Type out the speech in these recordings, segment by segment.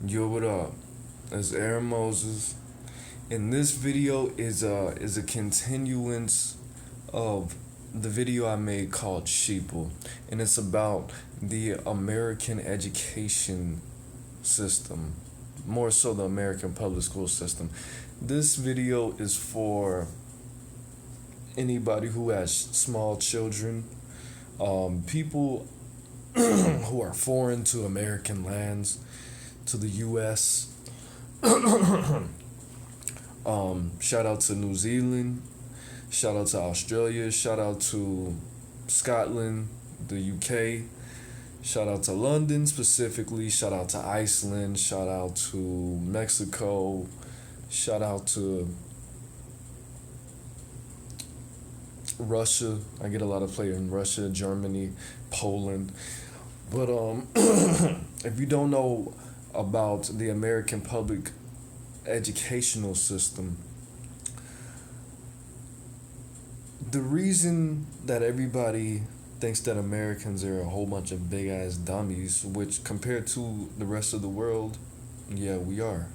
Yo, what up? It's AaroniMoses, and this video is a continuance of the video I made called Sheeple, and it's about the American education system, more so the American public school system. This video is for anybody who has small children, people who are foreign to American lands, to the U.S. Shout out to New Zealand. Shout out to Australia. Shout out to Scotland, the UK. Shout out to London specifically. Shout out to Iceland. Shout out to Mexico. Shout out to Russia. I get a lot of play in Russia, Germany, Poland. But if you don't know about the American public educational system, the reason that everybody thinks that Americans are a whole bunch of big ass dummies, which compared to the rest of the world, yeah, we are.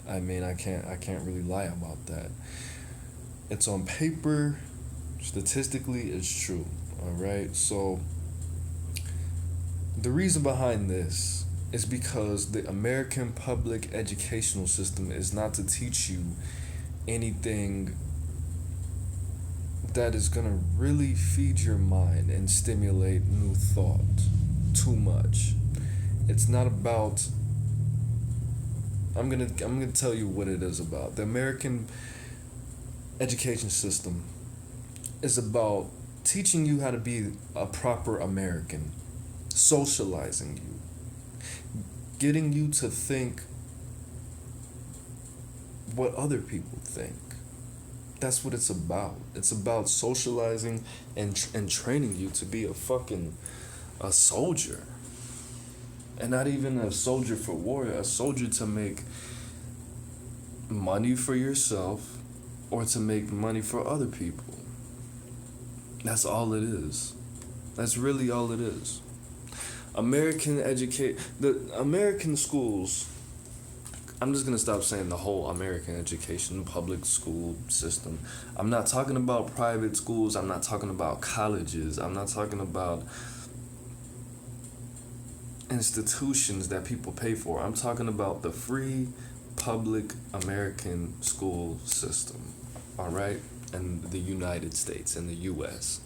I mean, I can't really lie about that. It's on paper, statistically it's true. All right? So the reason behind this is because the American public educational system is not to teach you anything that is going to really feed your mind and stimulate new thought too much. It's not about I'm going to tell you what it is about. The American education system is about teaching you how to be a proper American, socializing you, getting you to think what other people think. That's what it's about. It's about socializing and training you to be a soldier. And not even a soldier for war, a soldier to make money for yourself or to make money for other people. That's all it is. That's really all it is. The American schools, I'm just gonna stop saying the whole American education public school system. I'm not talking about private schools, I'm not talking about colleges, I'm not talking about institutions that people pay for. I'm talking about the free public American school system, all right, in the United States, in the US.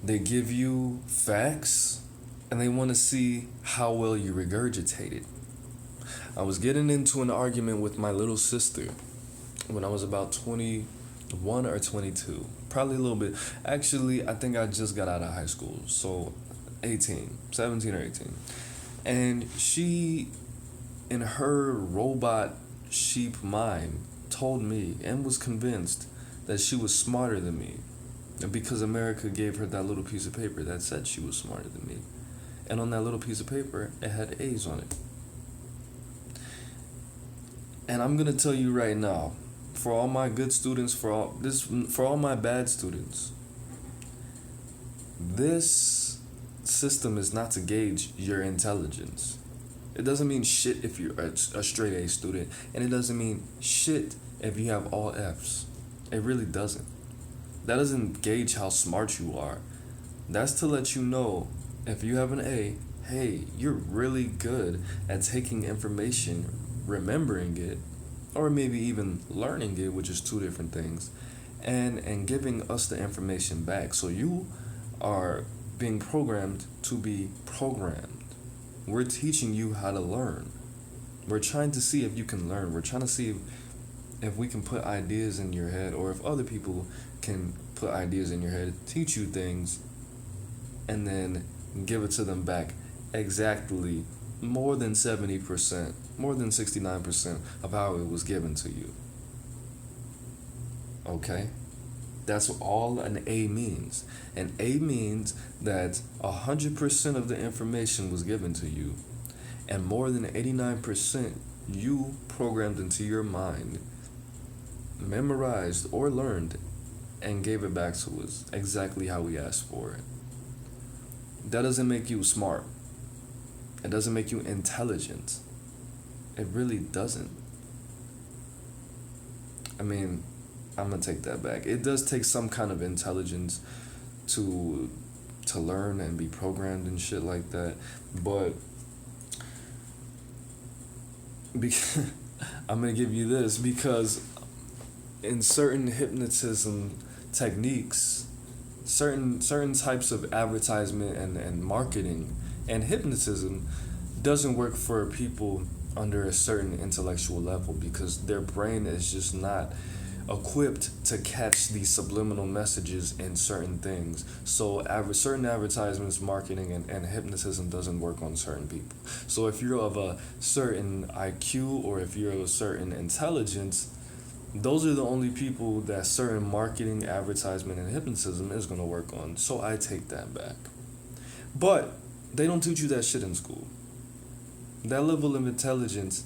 They give you facts, and they want to see how well you regurgitate it. I was getting into an argument with my little sister when I was about 21 or 22. Probably a little bit. Actually, I think I just got out of high school, so 17 or 18. And she, in her robot sheep mind, told me and was convinced that she was smarter than me. And because America gave her that little piece of paper that said she was smarter than me. And on that little piece of paper, it had A's on it. And I'm gonna tell you right now, for all my good students, for all my bad students, this system is not to gauge your intelligence. It doesn't mean shit if you're a straight A student, and it doesn't mean shit if you have all F's. It really doesn't. That doesn't gauge how smart you are. That's to let you know if you have an A, hey, you're really good at taking information, remembering it, or maybe even learning it, which is two different things, and giving us the information back. So you are being programmed to be programmed. We're teaching you how to learn. We're trying to see if you can learn. We're trying to see if we can put ideas in your head, or if other people can put ideas in your head, teach you things, and then give it to them back exactly more than 70%, more than 69% of how it was given to you. Okay? That's all an A means. An A means that 100% of the information was given to you, and more than 89% you programmed into your mind, memorized or learned, and gave it back to us exactly how we asked for it. That doesn't make you smart. It doesn't make you intelligent. It really doesn't. I mean, I'm gonna take that back. It does take some kind of intelligence to learn and be programmed and shit like that. But I'm gonna give you this because in certain hypnotism techniques, certain types of advertisement and marketing and hypnotism doesn't work for people under a certain intellectual level because their brain is just not equipped to catch these subliminal messages in certain things. So certain advertisements, marketing, and hypnotism doesn't work on certain people. So if you're of a certain IQ or if you're of a certain intelligence, those are the only people that certain marketing, advertisement, and hypnotism is going to work on. So I take that back. But they don't teach you that shit in school. That level of intelligence,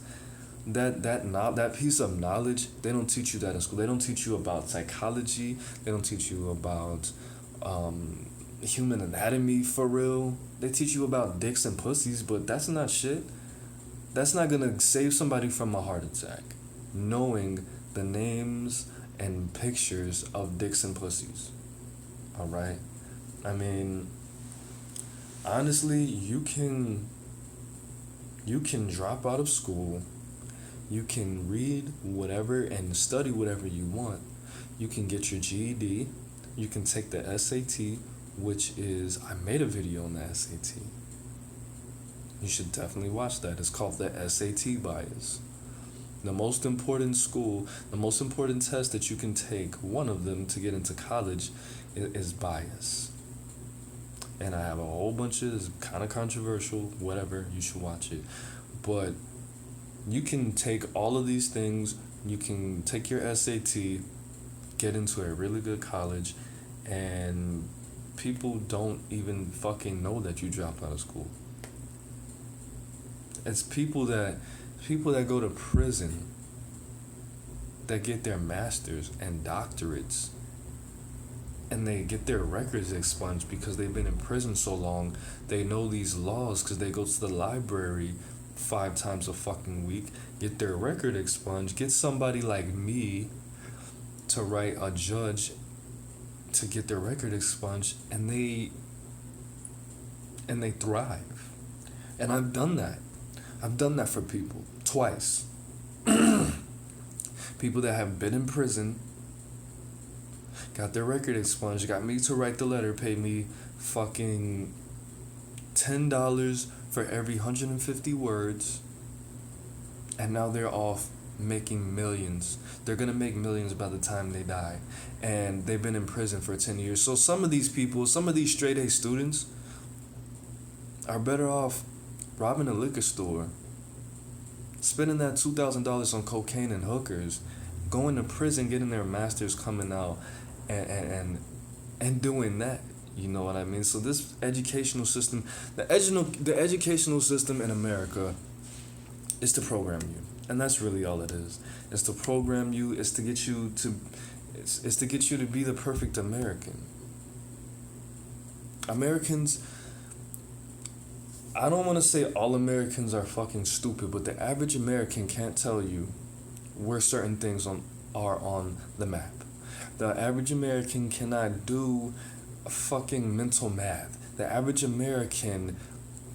that piece of knowledge, they don't teach you that in school. They don't teach you about psychology. They don't teach you about human anatomy for real. They teach you about dicks and pussies, but that's not shit. That's not gonna save somebody from a heart attack. Knowing the names and pictures of dicks and pussies. Alright? I mean, honestly, you can drop out of school. You can read whatever and study whatever you want. You can get your GED. You can take the SAT, which is, I made a video on the SAT. You should definitely watch that. It's called the SAT bias. The most important test that you can take, one of them to get into college, is bias. And I have a whole bunch of, it's kind of controversial, whatever, you should watch it. But you can take all of these things, you can take your SAT, get into a really good college, and people don't even fucking know that you dropped out of school. It's people that go to prison that get their masters and doctorates and they get their records expunged because they've been in prison so long. They know these laws because they go to the library 5 times a fucking week, get their record expunged, get somebody like me to write a judge to get their record expunged, and they thrive. And I've done that. I've done that for people twice. People that have been in prison, got their record expunged, got me to write the letter, paid me fucking $10 for every 150 words, and now they're off making millions. They're gonna make millions by the time they die, and they've been in prison for 10 years. So some of these people, some of these straight A students are better off robbing a liquor store, spending that $2,000 on cocaine and hookers, going to prison, getting their masters, coming out, and doing that. You know what I mean? So this educational system, the educational system in America is to program you. And that's really all it is. It's to program you, it's to get you to be the perfect American. Americans, I don't want to say all Americans are fucking stupid, but the average American can't tell you where certain things are on the map. The average American cannot do fucking mental math. The average American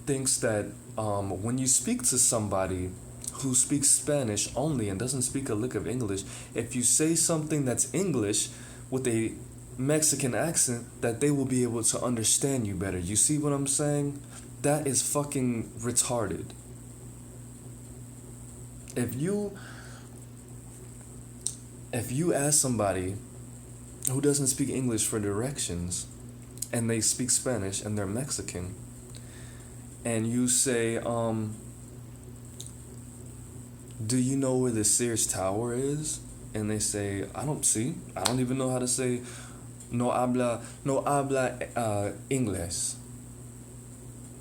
thinks that when you speak to somebody who speaks Spanish only and doesn't speak a lick of English, if you say something that's English with a Mexican accent, that they will be able to understand you better. You see what I'm saying? That is fucking retarded. If you ask somebody who doesn't speak English for directions and they speak Spanish and they're Mexican, and you say, do you know where the Sears Tower is? And they say, I don't even know how to say no habla English.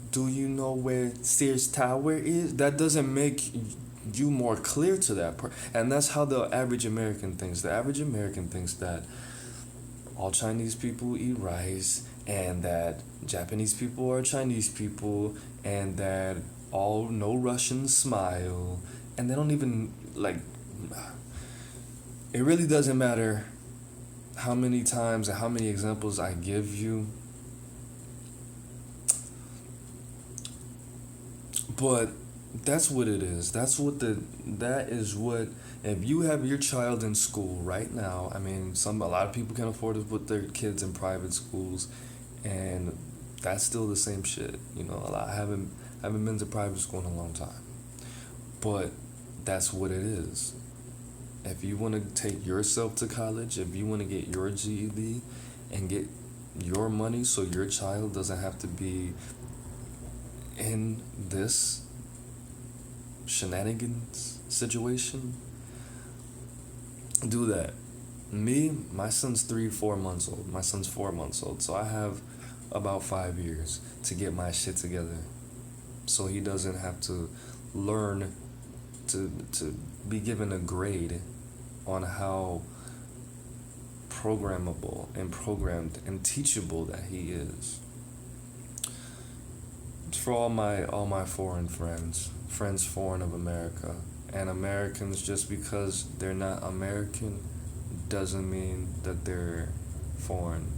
Do you know where Sears Tower is? That doesn't make you more clear to that person. And that's how the average American thinks. The average American thinks that all Chinese people eat rice, and that Japanese people are Chinese people, and that all no Russian smile, and they don't even like. It really doesn't matter how many times and how many examples I give you, but that's what it is. That is what, if you have your child in school right now, I mean, a lot of people can afford to put their kids in private schools, and that's still the same shit. You know, I haven't been to private school in a long time, but that's what it is. If you want to take yourself to college, if you want to get your GED and get your money so your child doesn't have to be in this shenanigans situation, do that. My son's 4 months old. My son's 4 months old. So I have about 5 years to get my shit together, so he doesn't have to learn to be given a grade on how programmable and programmed and teachable that he is. It's for all my foreign friends foreign of America, and Americans. Just because they're not American doesn't mean that they're foreign.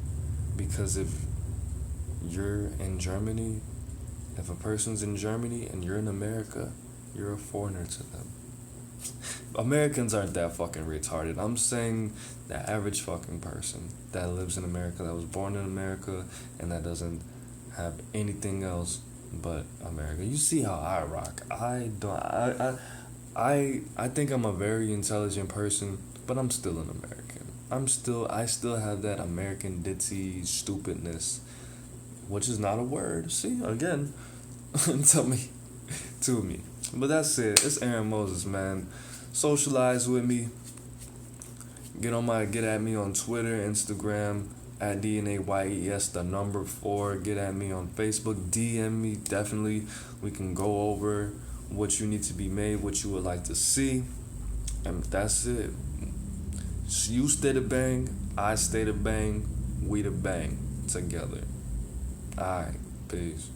Because if you're in Germany, if a person's in Germany and you're in America, you're a foreigner to them. Americans aren't that fucking retarded. I'm saying the average fucking person that lives in America, that was born in America, and that doesn't have anything else but America. You see how I rock. I think I'm a very intelligent person, but I'm still an American. I still have that American ditzy stupidness, which is not a word. See, again, tell me to me. But that's it. It's AaroniMoses, man. Socialize with me. Get at me on Twitter, Instagram, at DNAYES 4. Get at me on Facebook. DM me, definitely. We can go over what you need to be made, what you would like to see. And that's it. You stay the bang, I stay the bang, we the bang together. Alright, peace.